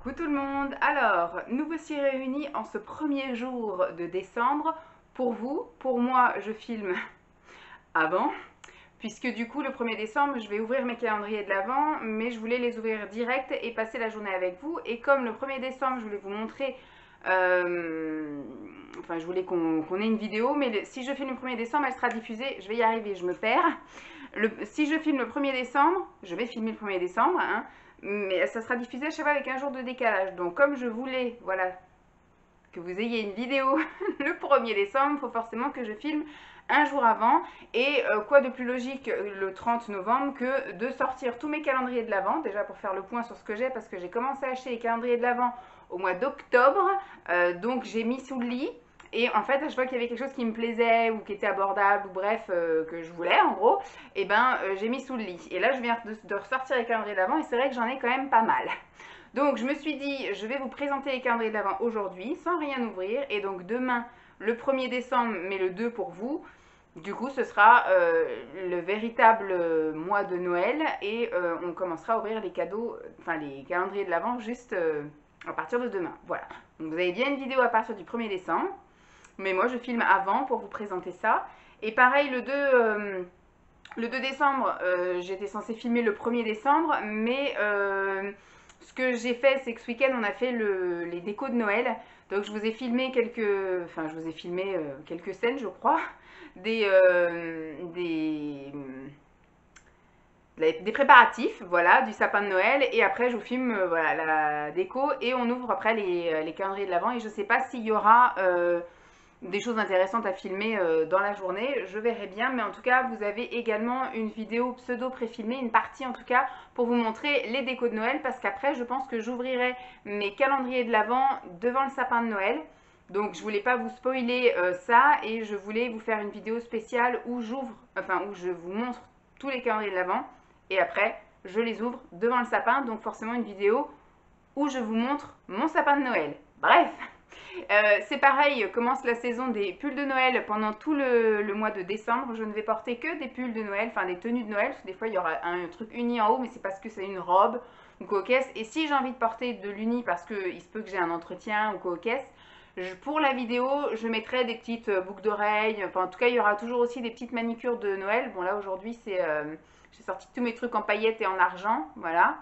Coucou tout le monde. Alors, nous voici réunis en ce premier jour de décembre. Pour vous, pour moi, je filme avant, puisque du coup, le 1er décembre, je vais ouvrir mes calendriers de l'Avent, mais je voulais les ouvrir direct et passer la journée avec vous. Et comme le 1er décembre, je voulais vous montrer, enfin, je voulais qu'on ait une vidéo, mais si je filme le 1er décembre, elle sera diffusée. Je vais y arriver, je me perds. Si je filme le 1er décembre, je vais filmer le 1er décembre, hein, mais ça sera diffusé à chaque fois avec un jour de décalage. Donc comme je voulais, voilà, que vous ayez une vidéo le 1er décembre, il faut forcément que je filme un jour avant. Et quoi de plus logique le 30 novembre que de sortir tous mes calendriers de l'Avent, déjà pour faire le point sur ce que j'ai, parce que j'ai commencé à acheter les calendriers de l'Avent au mois d'octobre, donc j'ai mis sous le lit. Et en fait, à chaque fois qu'il y avait quelque chose qui me plaisait ou qui était abordable, ou bref, que je voulais en gros, et ben j'ai mis sous le lit. Et là, je viens de ressortir les calendriers de l'Avent et c'est vrai que j'en ai quand même pas mal. Donc je me suis dit, je vais vous présenter les calendriers de l'Avent aujourd'hui, sans rien ouvrir. Et donc demain, le 1er décembre, mais le 2 pour vous. Du coup, ce sera le véritable mois de Noël et on commencera à ouvrir les cadeaux, enfin les calendriers de l'Avent juste à partir de demain. Voilà. Donc vous avez bien une vidéo à partir du 1er décembre. Mais moi, je filme avant pour vous présenter ça. Et pareil, le 2 décembre, j'étais censée filmer le 1er décembre. Mais ce que j'ai fait, c'est que ce week-end, on a fait les décos de Noël. Donc, je vous ai filmé quelques scènes, je crois. Des préparatifs, voilà, du sapin de Noël. Et après, je vous filme voilà, la déco. Et on ouvre après les calendriers de l'Avent. Et je ne sais pas s'il y aura des choses intéressantes à filmer dans la journée, je verrai bien, mais en tout cas vous avez également une vidéo pseudo pré-filmée, une partie en tout cas pour vous montrer les décos de Noël, parce qu'après je pense que j'ouvrirai mes calendriers de l'Avent devant le sapin de Noël. Donc je voulais pas vous spoiler ça et je voulais vous faire une vidéo spéciale où où je vous montre tous les calendriers de l'Avent et après je les ouvre devant le sapin, donc forcément une vidéo où je vous montre mon sapin de Noël. Bref, c'est pareil, commence la saison des pulls de Noël pendant tout le mois de décembre. Je ne vais porter que des pulls de Noël, enfin des tenues de Noël, parce que des fois il y aura un truc uni en haut, mais c'est parce que c'est une robe ou coquesse. Et si j'ai envie de porter de l'uni parce qu'il se peut que j'ai un entretien ou coquesse, pour la vidéo, je mettrai des petites boucles d'oreilles. Enfin, en tout cas, il y aura toujours aussi des petites manicures de Noël. Bon, là aujourd'hui, j'ai sorti tous mes trucs en paillettes et en argent, voilà.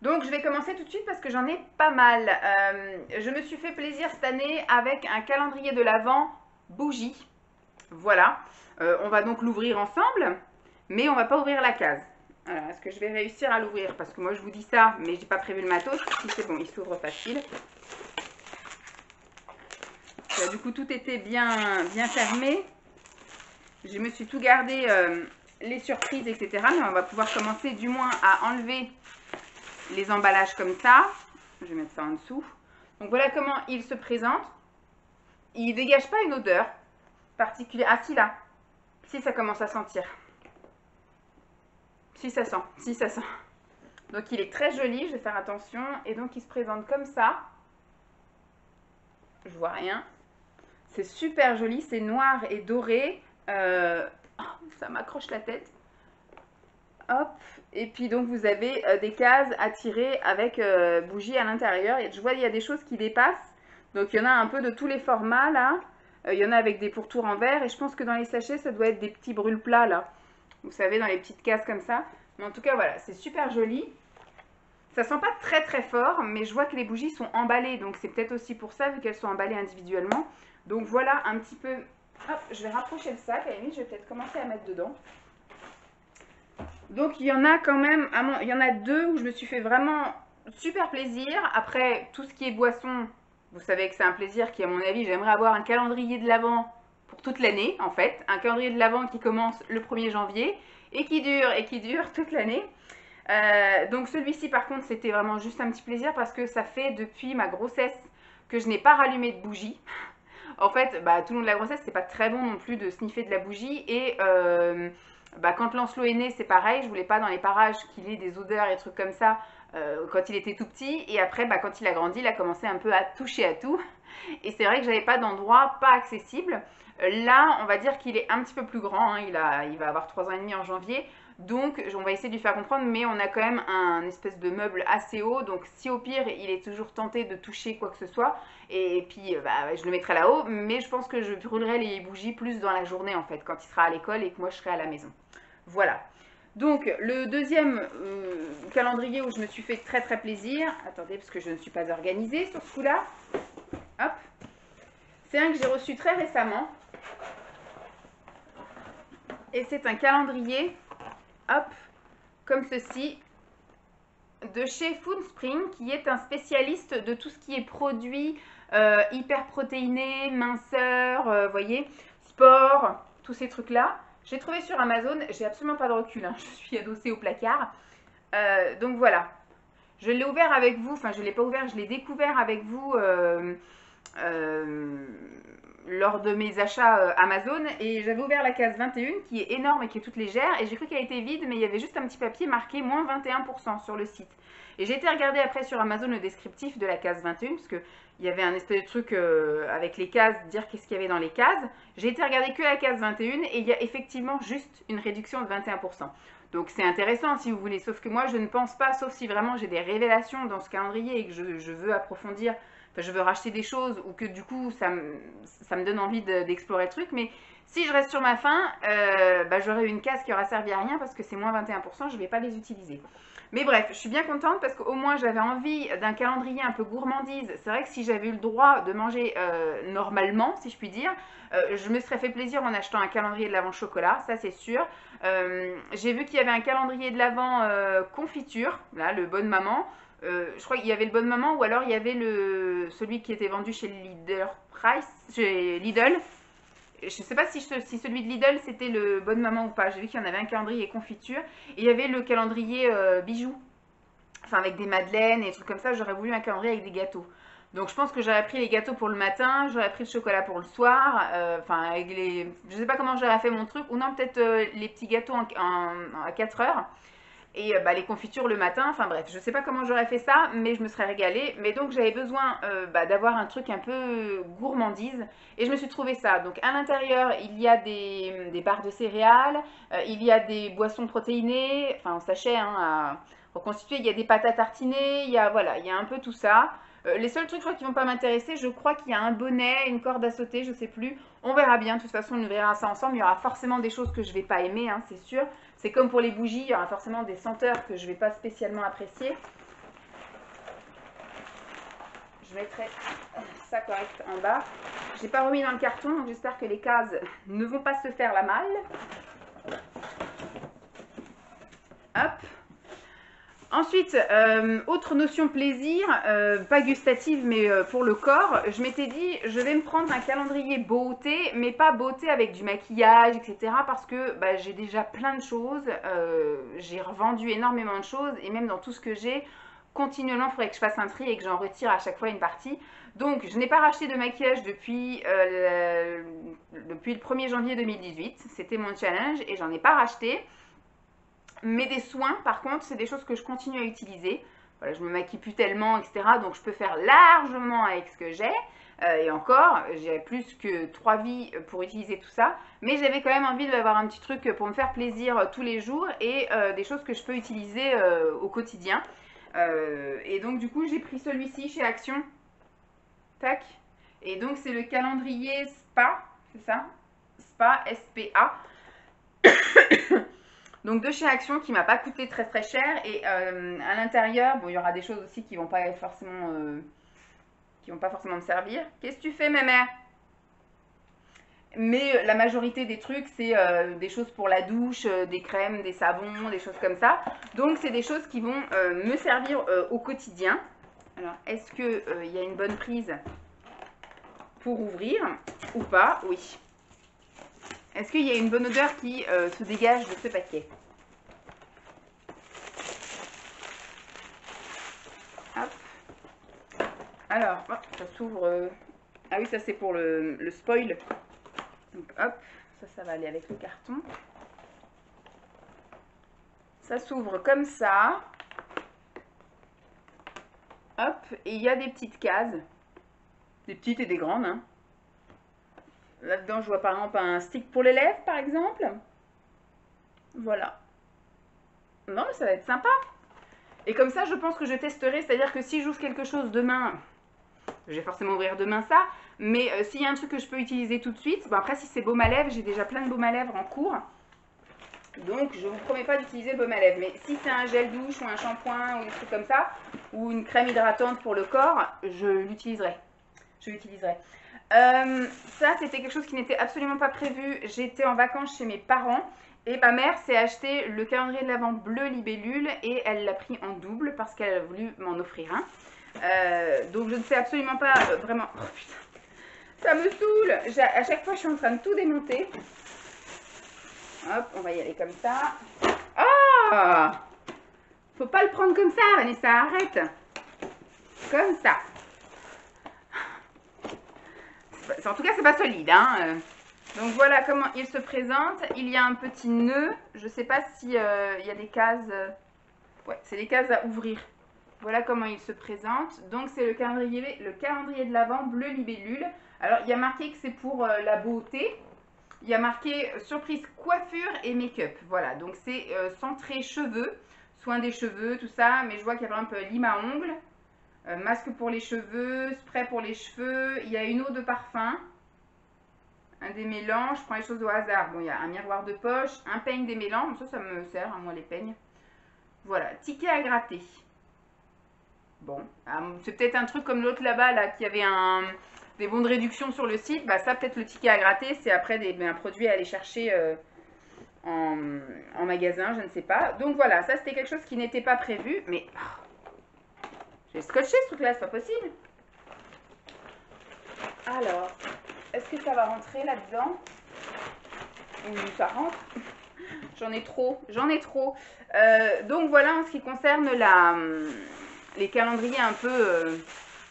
Donc je vais commencer tout de suite parce que j'en ai pas mal. Je me suis fait plaisir cette année avec un calendrier de l'Avent bougie. Voilà. On va donc l'ouvrir ensemble, mais on va pas ouvrir la case. Alors, est-ce que je vais réussir à l'ouvrir? Parce que moi je vous dis ça, mais j'ai pas prévu le matos. Si c'est bon, il s'ouvre facile. Là, du coup, tout était bien fermé. Je me suis tout gardé, les surprises, etc. Mais on va pouvoir commencer du moins à enlever les emballages comme ça. Je vais mettre ça en dessous. Donc voilà comment il se présente. Il dégage pas une odeur particulière. Ah si, là. Si, ça commence à sentir. Si, ça sent. Si, ça sent. Donc il est très joli, je vais faire attention. Et donc il se présente comme ça. Je vois rien. C'est super joli, c'est noir et doré. Ça m'accroche la tête. Hop, et puis donc vous avez des cases à tirer avec bougies à l'intérieur. Je vois il y a des choses qui dépassent. Donc il y en a un peu de tous les formats là. Il y en a avec des pourtours en verre. Et je pense que dans les sachets, ça doit être des petits brûle-plats là. Vous savez, dans les petites cases comme ça. Mais en tout cas, voilà, c'est super joli. Ça sent pas très très fort, mais je vois que les bougies sont emballées. Donc c'est peut-être aussi pour ça, vu qu'elles sont emballées individuellement. Donc voilà un petit peu... Hop, je vais rapprocher le sac. À la limite, je vais peut-être commencer à mettre dedans. Donc il y en a quand même, il y en a deux où je me suis fait vraiment super plaisir. Après, tout ce qui est boisson, vous savez que c'est un plaisir qui, à mon avis, j'aimerais avoir un calendrier de l'Avent pour toute l'année, en fait. Un calendrier de l'Avent qui commence le 1er janvier et qui dure toute l'année. Donc celui-ci, par contre, c'était vraiment juste un petit plaisir parce que ça fait depuis ma grossesse que je n'ai pas rallumé de bougie. En fait, bah, tout le long de la grossesse, c'est pas très bon non plus de sniffer de la bougie et... quand Lancelot est né, c'est pareil, je voulais pas dans les parages qu'il ait des odeurs et trucs comme ça quand il était tout petit. Et après, quand il a grandi, il a commencé un peu à toucher à tout. Et c'est vrai que j'avais pas d'endroit pas accessible. Là, on va dire qu'il est un petit peu plus grand, hein, il va avoir 3 ans et demi en janvier. Donc on va essayer de lui faire comprendre, mais on a quand même un espèce de meuble assez haut, donc si au pire il est toujours tenté de toucher quoi que ce soit, et puis bah, je le mettrai là-haut, mais je pense que je brûlerai les bougies plus dans la journée en fait, quand il sera à l'école et que moi je serai à la maison. Voilà. Donc le deuxième calendrier où je me suis fait très très plaisir, attendez parce que je ne suis pas organisée sur ce coup-là, hop, c'est un que j'ai reçu très récemment, et c'est un calendrier, hop, comme ceci, de chez Foodspring, qui est un spécialiste de tout ce qui est produits hyper protéinés, minceur, voyez, sport, tous ces trucs-là. J'ai trouvé sur Amazon, j'ai absolument pas de recul, hein, je suis adossée au placard. Donc voilà, je l'ai ouvert avec vous, enfin je ne l'ai pas ouvert, je l'ai découvert avec vous lors de mes achats Amazon, et j'avais ouvert la case 21 qui est énorme et qui est toute légère, et j'ai cru qu'elle était vide, mais il y avait juste un petit papier marqué moins 21% sur le site. Et j'ai été regarder après sur Amazon le descriptif de la case 21, parce qu'il y avait un espèce de truc avec les cases, dire qu'est-ce qu'il y avait dans les cases. J'ai été regarder que la case 21 et il y a effectivement juste une réduction de 21%. Donc c'est intéressant si vous voulez, sauf que moi je ne pense pas, sauf si vraiment j'ai des révélations dans ce calendrier et que je veux approfondir, enfin je veux racheter des choses ou que du coup ça me donne envie d'explorer le truc, mais si je reste sur ma faim, bah, j'aurai une case qui aura servi à rien parce que c'est moins 21%, je ne vais pas les utiliser. Mais bref, je suis bien contente parce qu'au moins j'avais envie d'un calendrier un peu gourmandise. C'est vrai que si j'avais eu le droit de manger normalement, si je puis dire, je me serais fait plaisir en achetant un calendrier de l'Avent chocolat, ça c'est sûr. J'ai vu qu'il y avait un calendrier de l'Avent confiture, là, le Bonne Maman. Je crois qu'il y avait le Bonne Maman ou alors il y avait celui qui était vendu chez chez Lidl. Je ne sais pas si celui de Lidl c'était le Bonne Maman ou pas. J'ai vu qu'il y en avait un calendrier confiture. Et il y avait le calendrier bijoux. Enfin, avec des madeleines et des trucs comme ça. J'aurais voulu un calendrier avec des gâteaux. Donc je pense que j'aurais pris les gâteaux pour le matin, j'aurais pris le chocolat pour le soir. Enfin, avec je sais pas comment j'aurais fait mon truc. Ou non, peut-être les petits gâteaux à 4 heures. Et bah, les confitures le matin, enfin bref, je sais pas comment j'aurais fait ça, mais je me serais régalée. Mais donc j'avais besoin bah, d'avoir un truc un peu gourmandise, et je me suis trouvé ça. Donc à l'intérieur, il y a des barres de céréales, il y a des boissons protéinées, enfin en sachet hein, à reconstituer, il y a des pâtes à tartiner, voilà, il y a un peu tout ça. Les seuls trucs je crois, qui vont pas m'intéresser, je crois qu'il y a un bonnet, une corde à sauter, je sais plus. On verra bien, de toute façon on verra ça ensemble. Il y aura forcément des choses que je vais pas aimer, hein, c'est sûr. C'est comme pour les bougies, il y aura forcément des senteurs que je ne vais pas spécialement apprécier. Je mettrai ça correct en bas. Je n'ai pas remis dans le carton, donc j'espère que les cases ne vont pas se faire la malle. Hop. Ensuite, autre notion plaisir, pas gustative mais pour le corps, je m'étais dit je vais me prendre un calendrier beauté, mais pas beauté avec du maquillage, etc. Parce que bah, j'ai déjà plein de choses, j'ai revendu énormément de choses et même dans tout ce que j'ai, continuellement il faudrait que je fasse un tri et que j'en retire à chaque fois une partie. Donc je n'ai pas racheté de maquillage depuis le 1er janvier 2018, c'était mon challenge et j'en ai pas racheté. Mais des soins, par contre, c'est des choses que je continue à utiliser. Voilà, je me maquille plus tellement, etc. Donc je peux faire largement avec ce que j'ai. Et encore, j'ai plus que 3 vies pour utiliser tout ça. Mais j'avais quand même envie d'avoir un petit truc pour me faire plaisir tous les jours et des choses que je peux utiliser au quotidien. Et donc du coup, j'ai pris celui-ci chez Action. Tac. Et donc c'est le calendrier SPA, c'est ça? SPA, S-P-A. Donc de chez Action qui m'a pas coûté très très cher, et à l'intérieur, bon il y aura des choses aussi qui vont pas être forcément me servir. Qu'est-ce que tu fais ma mère? Mais la majorité des trucs c'est des choses pour la douche, des crèmes, des savons, des choses comme ça. Donc c'est des choses qui vont me servir au quotidien. Alors est-ce que il y a une bonne prise pour ouvrir ou pas? Oui. Est-ce qu'il y a une bonne odeur qui se dégage de ce paquet? Hop. Alors, hop, ça s'ouvre. Ah oui, ça c'est pour le spoil. Donc hop, ça va aller avec le carton. Ça s'ouvre comme ça. Hop, et il y a des petites cases. Des petites et des grandes, hein. Là-dedans, je vois par exemple un stick pour les lèvres, par exemple. Voilà. Non, mais ça va être sympa. Et comme ça, je pense que je testerai. C'est-à-dire que si j'ouvre quelque chose demain, je vais forcément ouvrir demain ça. Mais s'il y a un truc que je peux utiliser tout de suite, bon après si c'est baume à lèvres, j'ai déjà plein de baume à lèvres en cours. Donc je ne vous promets pas d'utiliser le baume à lèvres. Mais si c'est un gel douche ou un shampoing ou des trucs comme ça, ou une crème hydratante pour le corps, je l'utiliserai. Ça, c'était quelque chose qui n'était absolument pas prévu. J'étais en vacances chez mes parents. Et ma mère s'est acheté le calendrier de l'Avent bleu libellule et elle l'a pris en double parce qu'elle a voulu m'en offrir un. Donc je ne sais absolument pas vraiment... Oh putain, ça me saoule. À chaque fois, je suis en train de tout démonter. Hop, on va y aller comme ça. Ah, faut pas le prendre comme ça, Vanessa, arrête. Comme ça. En tout cas, c'est pas solide, hein. Donc voilà comment il se présente. Il y a un petit nœud. Je ne sais pas s'il y a des cases. Ouais, c'est les cases à ouvrir. Voilà comment il se présente. Donc c'est le calendrier de l'Avent bleu libellule. Alors il y a marqué que c'est pour la beauté. Il y a marqué surprise coiffure et make-up. Voilà, donc c'est centré cheveux, soin des cheveux, tout ça. Mais je vois qu'il y a par exemple lime à ongles, masque pour les cheveux, spray pour les cheveux. Il y a une eau de parfum. Un démêlant, je prends les choses au hasard. Bon, il y a un miroir de poche, un peigne démêlant. Ça me sert, hein, moi, les peignes. Voilà, ticket à gratter. Bon, c'est peut-être un truc comme l'autre là-bas, là, qui avait des bons de réduction sur le site. Bah, ça, peut-être le ticket à gratter, c'est après un produit à aller chercher en magasin, je ne sais pas. Donc voilà, ça, c'était quelque chose qui n'était pas prévu. Mais j'ai scotché ce truc-là, c'est pas possible. Alors... Est-ce que ça va rentrer là-dedans? Ça rentre. J'en ai trop. Donc voilà en ce qui concerne les calendriers un peu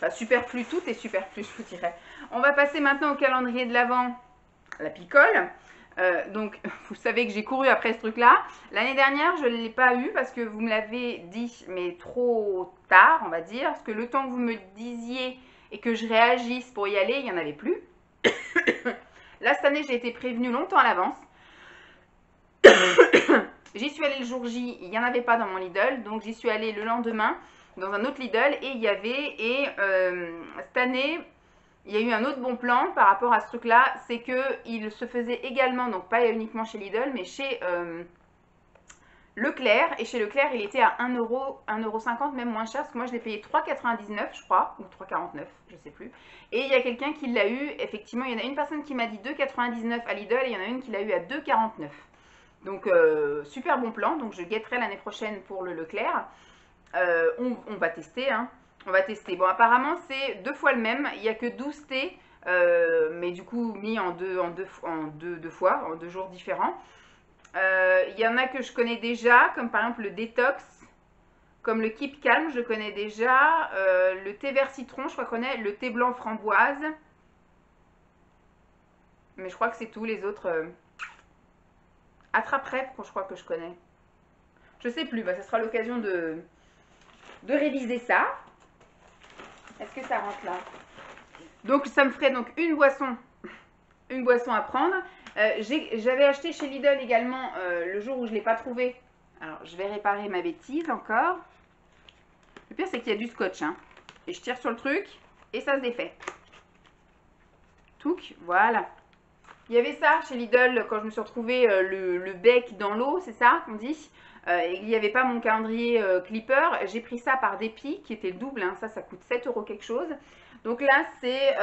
superflus. Tout est superflu, je vous dirais. On va passer maintenant au calendrier de l'Avent, la picole. Donc vous savez que j'ai couru après ce truc-là. L'année dernière, je ne l'ai pas eu parce que vous me l'avez dit, mais trop tard, on va dire. Parce que le temps que vous me disiez et que je réagisse pour y aller, il n'y en avait plus. Là, cette année, j'ai été prévenue longtemps à l'avance. J'y suis allée le jour J, il n'y en avait pas dans mon Lidl. Donc, j'y suis allée le lendemain dans un autre Lidl et il y avait. Et cette année, il y a eu un autre bon plan par rapport à ce truc-là. C'est qu'il se faisait également, donc pas uniquement chez Lidl, mais chez Leclerc. Et chez Leclerc, il était à 1 €, 1,50 €, même moins cher. Parce que moi, je l'ai payé 3,99 € je crois, ou 3,49 €, je sais plus. Et il y a quelqu'un qui l'a eu, effectivement, il y en a une personne qui m'a dit 2,99 € à Lidl et il y en a une qui l'a eu à 2,49 €. Donc, super bon plan. Donc, je guetterai l'année prochaine pour le Leclerc. On va tester, hein. On va tester. Bon, apparemment, c'est 2 fois le même. Il n'y a que 12 thés, mais du coup, mis en deux fois, en 2 jours différents. Il y en a que je connais déjà, comme par exemple le détox, comme le Keep Calm, je connais déjà. Le thé vert citron, je crois qu'on connaît. Le thé blanc framboise. Mais je crois que c'est tout. Les autres, attrape-rêve, je crois que je connais. Je sais plus, bah, ça sera l'occasion de réviser ça. Est-ce que ça rentre là? Donc ça me ferait donc une boisson à prendre. J'avais acheté chez Lidl également le jour où je ne l'ai pas trouvé. Alors je vais réparer ma bêtise encore. Le pire c'est qu'il y a du scotch, hein. Et je tire sur le truc et ça se défait. Touc, voilà. Il y avait ça chez Lidl quand je me suis retrouvée le bec dans l'eau, c'est ça qu'on dit. Et il n'y avait pas mon calendrier clipper. J'ai pris ça par dépit qui était double, hein. Ça coûte 7 € quelque chose. Donc là, c'est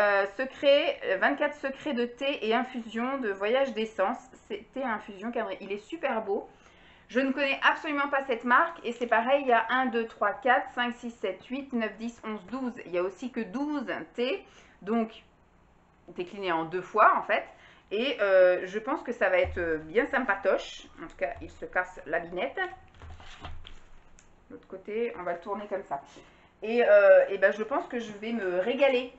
24 secrets de thé et infusion de voyage d'essence. C'est thé et infusion cadré. Il est super beau. Je ne connais absolument pas cette marque. Et c'est pareil, il y a 1, 2, 3, 4, 5, 6, 7, 8, 9, 10, 11, 12. Il y a aussi que 12 thés. Donc, décliné en 2 fois en fait. Et je pense que ça va être bien sympatoche. En tout cas, il se casse la binette. L'autre côté, on va le tourner comme ça. Et ben, je pense que je vais me régaler.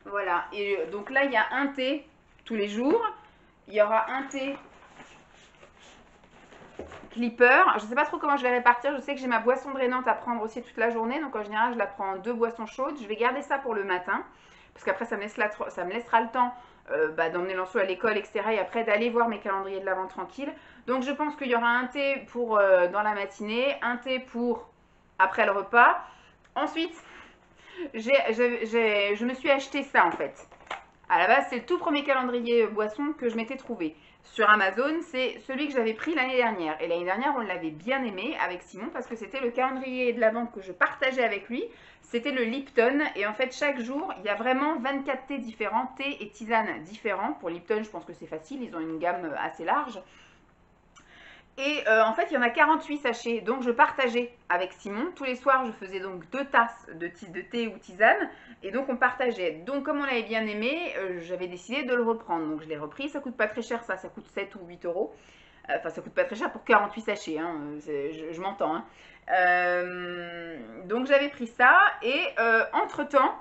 Voilà. Et donc là, il y a un thé tous les jours. Il y aura un thé clipper. Je ne sais pas trop comment je vais répartir. Je sais que j'ai ma boisson drainante à prendre aussi toute la journée. Donc en général, je la prends en 2 boissons chaudes. Je vais garder ça pour le matin. parce qu'après ça me laissera le temps d'emmener Lancelot à l'école, etc. Et après d'aller voir mes calendriers de l'Avent tranquille. Donc je pense qu'il y aura un thé pour dans la matinée, un thé pour après le repas. Ensuite, je me suis acheté ça en fait. À la base, c'est le tout premier calendrier boisson que je m'étais trouvé. Sur Amazon, c'est celui que j'avais pris l'année dernière. Et l'année dernière, on l'avait bien aimé avec Simon parce que c'était le calendrier de l'Avent que je partageais avec lui. C'était le Lipton. Et en fait, chaque jour, il y a vraiment 24 thés différents, thés et tisanes différents. Pour Lipton, je pense que c'est facile. Ils ont une gamme assez large. Et en fait, il y en a 48 sachets, donc je partageais avec Simon. Tous les soirs, je faisais donc 2 tasses de thé ou tisane, et donc on partageait. Donc comme on l'avait bien aimé, j'avais décidé de le reprendre. Donc je l'ai repris, ça coûte pas très cher, ça coûte 7 ou 8 euros. Enfin, ça coûte pas très cher pour 48 sachets, hein, je m'entends. Hein. Donc j'avais pris ça, et entre-temps,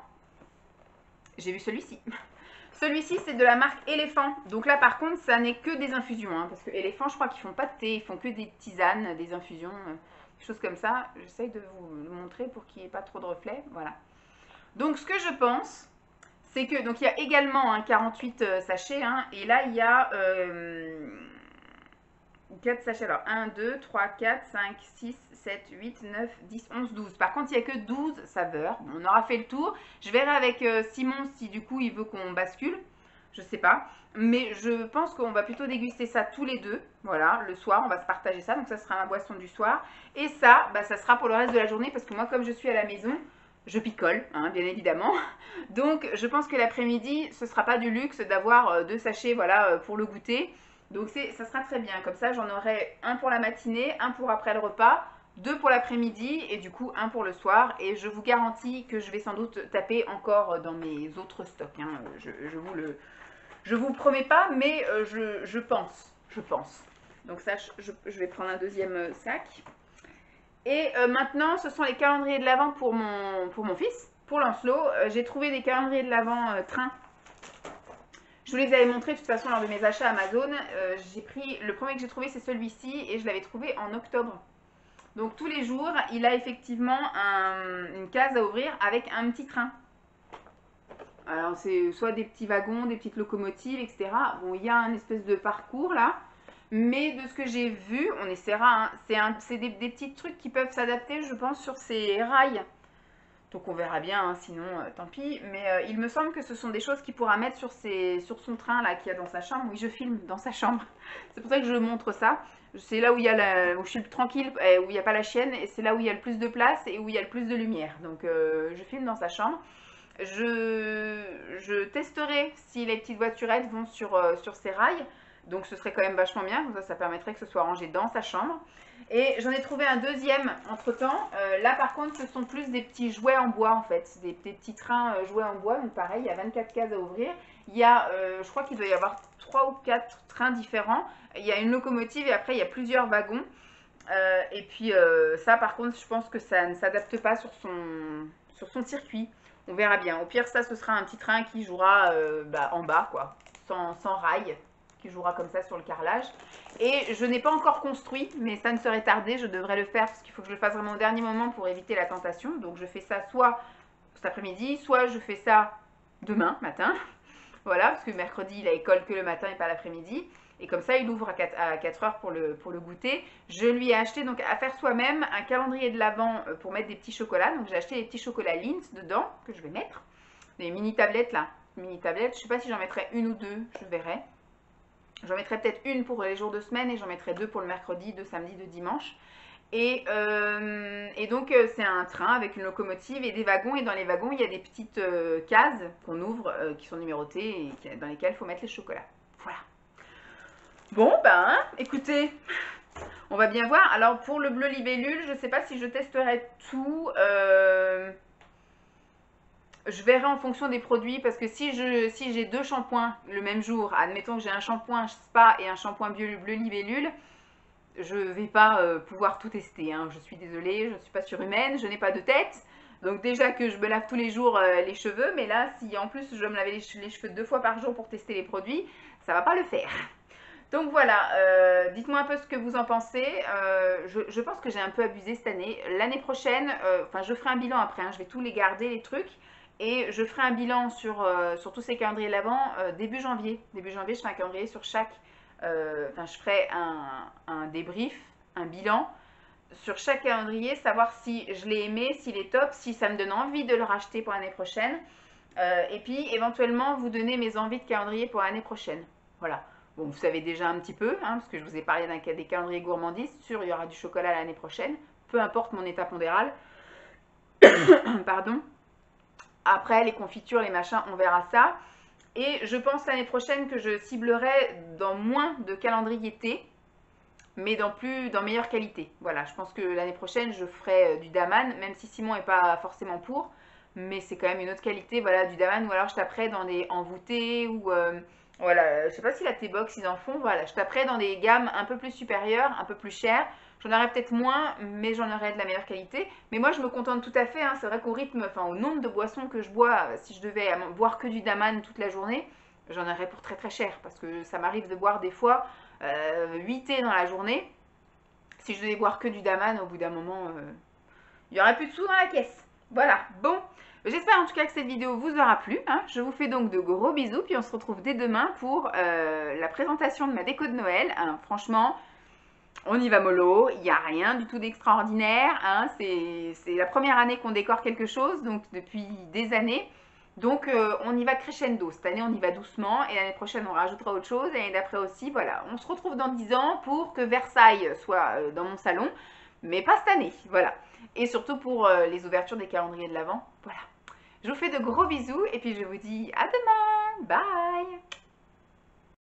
j'ai vu celui-ci. Celui-ci, c'est de la marque Éléphant. Donc là, par contre, ça n'est que des infusions. Hein, parce que Éléphant, je crois qu'ils font pas de thé. Ils font que des tisanes, des infusions, des choses comme ça. J'essaye de vous le montrer pour qu'il n'y ait pas trop de reflets. Voilà. Donc, ce que je pense, c'est que... Donc, il y a également un 48 sachets. Hein, et là, il y a 4 sachets. Alors, 1, 2, 3, 4, 5, 6, 7, 8, 9, 10, 11, 12. Par contre, il n'y a que 12 saveurs. Bon, on aura fait le tour. Je verrai avec Simon si du coup il veut qu'on bascule. Je sais pas. Mais je pense qu'on va plutôt déguster ça tous les deux. Voilà, le soir, on va se partager ça. Donc ça sera ma boisson du soir. Et ça, bah, ça sera pour le reste de la journée. Parce que moi, comme je suis à la maison, je picole, hein, bien évidemment. Donc je pense que l'après-midi, ce ne sera pas du luxe d'avoir 2 sachets voilà, pour le goûter. Donc ça sera très bien. Comme ça, j'en aurai un pour la matinée, un pour après le repas, 2 pour l'après-midi et du coup 1 pour le soir. Et je vous garantis que je vais sans doute taper encore dans mes autres stocks. Hein. Je vous promets pas, mais je pense. Donc ça, je vais prendre un deuxième sac. Et maintenant, ce sont les calendriers de l'Avent pour mon fils, pour Lancelot. J'ai trouvé des calendriers de l'Avent train. Je vous les avais montrés de toute façon lors de mes achats Amazon. Le premier que j'ai trouvé, c'est celui-ci et je l'avais trouvé en octobre. Donc tous les jours, il a effectivement une case à ouvrir avec un petit train. Alors c'est soit des petits wagons, des petites locomotives, etc. Bon, il y a un espèce de parcours là. Mais de ce que j'ai vu, on essaiera. Hein, c'est des petits trucs qui peuvent s'adapter, je pense, sur ces rails. Donc on verra bien, hein, sinon tant pis. Mais il me semble que ce sont des choses qu'il pourra mettre sur son train là qu'il y a dans sa chambre. Oui, je filme dans sa chambre. C'est pour ça que je montre ça. C'est là où où je suis tranquille, où il n'y a pas la chienne, et c'est là où il y a le plus de place et où il y a le plus de lumière. Donc je filme dans sa chambre. Je testerai si les petites voiturettes vont sur ces rails. Donc ce serait quand même vachement bien, comme ça permettrait que ce soit rangé dans sa chambre. Et j'en ai trouvé un deuxième entre temps. Là par contre ce sont plus des petits jouets en bois en fait, des petits trains jouets en bois. Donc pareil, il y a 24 cases à ouvrir. Il y a, je crois qu'il doit y avoir 3 ou 4 trains différents. Il y a une locomotive et après il y a plusieurs wagons. Et puis ça par contre je pense que ça ne s'adapte pas sur son circuit. On verra bien. Au pire ça ce sera un petit train qui jouera en bas quoi, sans rail. Qui jouera comme ça sur le carrelage. Et je n'ai pas encore construit, mais ça ne serait tardé, je devrais le faire parce qu'il faut que je le fasse vraiment au dernier moment pour éviter la tentation. Donc je fais ça soit cet après-midi, soit je fais ça demain matin. Voilà, parce que mercredi il a école que le matin et pas l'après-midi. Et comme ça il ouvre à 4 heures pour le goûter. Je lui ai acheté donc à faire soi-même un calendrier de l'Avent pour mettre des petits chocolats. Donc j'ai acheté des petits chocolats Lindt dedans que je vais mettre. Des mini tablettes là. Mini tablettes, je ne sais pas si j'en mettrai une ou deux, je verrai. J'en mettrai peut-être une pour les jours de semaine et j'en mettrai 2 pour le mercredi, 2 samedi, 2 dimanche. Et donc c'est un train avec une locomotive et des wagons. Et dans les wagons, il y a des petites cases qu'on ouvre qui sont numérotées et dans lesquelles il faut mettre les chocolats. Voilà. Bon, ben, écoutez, on va bien voir. Alors pour le bleu libellule, je ne sais pas si je testerai tout. Je verrai en fonction des produits parce que si j'ai 2 shampoings le même jour, admettons que j'ai un shampoing spa et un shampoing bleu libellule, je ne vais pas pouvoir tout tester. Hein. Je suis désolée, je ne suis pas surhumaine, je n'ai pas de tête. Donc déjà que je me lave tous les jours les cheveux, mais là si en plus je dois me laver les cheveux 2 fois par jour pour tester les produits, ça ne va pas le faire. Donc voilà, dites-moi un peu ce que vous en pensez. Je pense que j'ai un peu abusé cette année. L'année prochaine, enfin je ferai un bilan après, hein, je vais tous les garder les trucs. Et je ferai un bilan sur tous ces calendriers de l'Avent début janvier. Début janvier, je ferai un calendrier sur chaque... Enfin, je ferai un débrief, un bilan sur chaque calendrier, savoir si je l'ai aimé, s'il est top, si ça me donne envie de le racheter pour l'année prochaine. Et puis, éventuellement, vous donner mes envies de calendrier pour l'année prochaine. Voilà. Bon, vous savez déjà un petit peu, hein, parce que je vous ai parlé des calendriers gourmandises. Sûr, il y aura du chocolat l'année prochaine. Peu importe mon état pondéral. Pardon. Après, les confitures, les machins, on verra ça. Et je pense l'année prochaine que je ciblerai dans moins de calendrier thé, mais dans meilleure qualité. Voilà, je pense que l'année prochaine, je ferai du daman, même si Simon n'est pas forcément pour, mais c'est quand même une autre qualité, voilà, du daman, ou alors je taperai dans des envoûtés, ou voilà, je sais pas si la T-Box ils en font, voilà, je taperai dans des gammes un peu plus supérieures, un peu plus chères. J'en aurai peut-être moins, mais j'en aurai de la meilleure qualité. Mais moi, je me contente tout à fait, hein. C'est vrai qu'au rythme, enfin au nombre de boissons que je bois, si je devais boire que du daman toute la journée, j'en aurais pour très très cher, parce que ça m'arrive de boire des fois 8 thés dans la journée. Si je devais boire que du daman, au bout d'un moment, il n'y aurait plus de sous dans la caisse. Voilà, bon. J'espère en tout cas que cette vidéo vous aura plu, hein. Je vous fais donc de gros bisous, puis on se retrouve dès demain pour la présentation de ma déco de Noël, hein. Franchement, on y va mollo, il n'y a rien du tout d'extraordinaire, hein. C'est la première année qu'on décore quelque chose, donc depuis des années. Donc on y va crescendo. Cette année on y va doucement et l'année prochaine on rajoutera autre chose. Et l'année d'après aussi, voilà. On se retrouve dans 10 ans pour que Versailles soit dans mon salon, mais pas cette année, voilà. Et surtout pour les ouvertures des calendriers de l'Avent, voilà. Je vous fais de gros bisous et puis je vous dis à demain. Bye.